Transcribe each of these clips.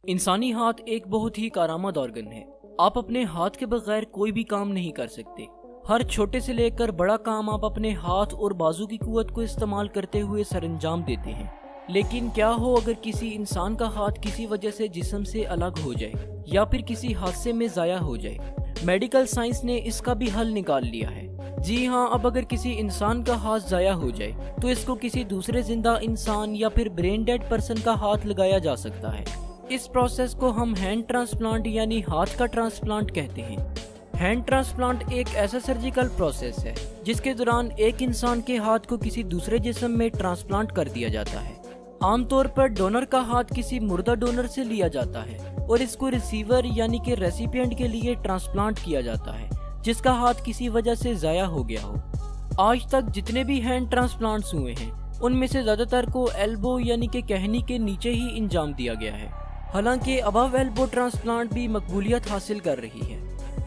इंसानी हाथ एक बहुत ही कारआमद ऑर्गन है। आप अपने हाथ के बगैर कोई भी काम नहीं कर सकते। हर छोटे से लेकर बड़ा काम आप अपने हाथ और बाजू की कुव्वत को इस्तेमाल करते हुए सरंजाम देते हैं। लेकिन क्या हो अगर किसी इंसान का हाथ किसी वजह से जिस्म से अलग हो जाए या फिर किसी हादसे में ज़ाया हो जाए। मेडिकल साइंस ने इसका भी हल निकाल लिया है। जी हाँ, अब अगर किसी इंसान का हाथ ज़ाया हो जाए तो इसको किसी दूसरे जिंदा इंसान या फिर ब्रेन डेड पर्सन का हाथ लगाया जा सकता है। इस प्रोसेस को हम हैंड ट्रांसप्लांट यानी हाथ का ट्रांसप्लांट कहते हैं। हैंड ट्रांसप्लांट एक ऐसा सर्जिकल प्रोसेस है जिसके दौरान एक इंसान के हाथ को किसी दूसरे जिस्म में ट्रांसप्लांट कर दिया जाता है। आमतौर पर डोनर का हाथ किसी मुर्दा डोनर से लिया जाता है और इसको रिसीवर यानी कि रेसिपिएंट के लिए ट्रांसप्लांट किया जाता है जिसका हाथ किसी वजह से ज़ाया हो गया हो। आज तक जितने भी हैंड ट्रांसप्लांट्स हुए हैं उनमें से ज़्यादातर को एल्बो यानी कि कहनी के नीचे ही इंजाम दिया गया है। हालांकि अबव एल्बो ट्रांसप्लांट भी मकबूलियत हासिल कर रही है।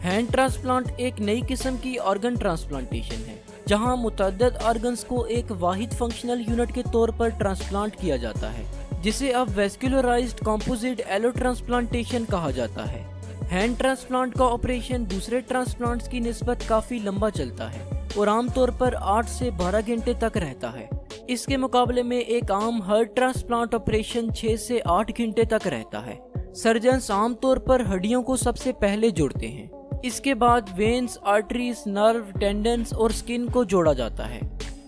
हैंड ट्रांसप्लांट एक नई किस्म की ऑर्गन ट्रांसप्लांटेशन है जहां मुतअद्दिद ऑर्गन्स को एक वाहिद फंक्शनल यूनिट के तौर पर ट्रांसप्लांट किया जाता है, जिसे अब वेस्कुलराइज्ड कंपोजिट एलो ट्रांसप्लांटेशन कहा जाता है। हैंड ट्रांसप्लांट का ऑपरेशन दूसरे ट्रांसप्लांट्स की निस्बत काफ़ी लंबा चलता है और आमतौर पर 8 से 12 घंटे तक रहता है। इसके मुकाबले में एक आम हार्ट ट्रांसप्लांट ऑपरेशन 6 से 8 घंटे तक रहता है। सर्जन्स आमतौर पर हड्डियों को सबसे पहले जोड़ते हैं। इसके बाद वेन्स, आर्टरीज, नर्व, टेंडन्स और स्किन को जोड़ा जाता है।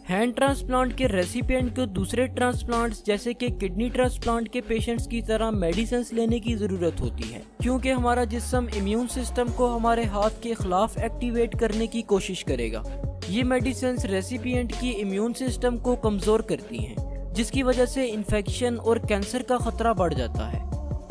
हैंड ट्रांसप्लांट के रेसिपिएंट को दूसरे ट्रांसप्लांट्स जैसे कि किडनी ट्रांसप्लांट के पेशेंट्स की तरह मेडिसिन लेने की ज़रूरत होती है, क्योंकि हमारा जिस्म इम्यून सिस्टम को हमारे हाथ के खिलाफ एक्टिवेट करने की कोशिश करेगा। ये मेडिसिन रेसिपिएंट की इम्यून सिस्टम को कमज़ोर करती हैं, जिसकी वजह से इन्फेक्शन और कैंसर का खतरा बढ़ जाता है।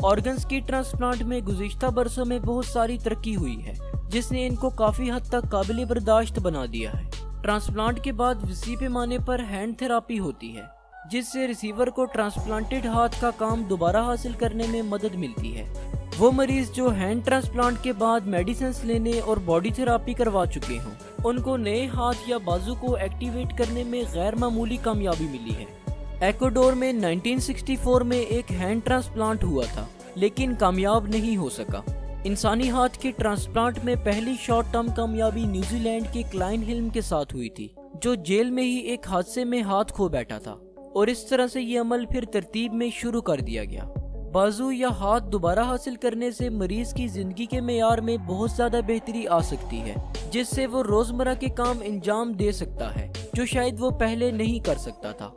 ऑर्गन्स की ट्रांसप्लांट में गुज़िश्ता बरसों में बहुत सारी तरक्की हुई है जिसने इनको काफ़ी हद तक काबिल बर्दाश्त बना दिया है। ट्रांसप्लांट के बाद वसी पैमाने पर हैंड थेरापी होती है जिससे रिसीवर को ट्रांसप्लांटेड हाथ का काम दोबारा हासिल करने में मदद मिलती है। वो मरीज जो हैंड ट्रांसप्लांट के बाद मेडिसिन लेने और बॉडी थेरापी करवा चुके हों उनको नए हाथ या बाजू को एक्टिवेट करने में गैर मामूली कामयाबी मिली है। एक्वाडोर में 1964 में एक हैंड ट्रांसप्लांट हुआ था लेकिन कामयाब नहीं हो सका। इंसानी हाथ के ट्रांसप्लांट में पहली शॉर्ट टर्म कामयाबी न्यूजीलैंड के क्लाइन हिल्म के साथ हुई थी, जो जेल में ही एक हादसे में हाथ खो बैठा था और इस तरह से ये अमल फिर तरतीब में शुरू कर दिया गया। बाजू या हाथ दोबारा हासिल करने से मरीज की जिंदगी के मेयार में बहुत ज्यादा बेहतरी आ सकती है, जिससे वो रोजमर्रा के काम अंजाम दे सकता है जो शायद वो पहले नहीं कर सकता था।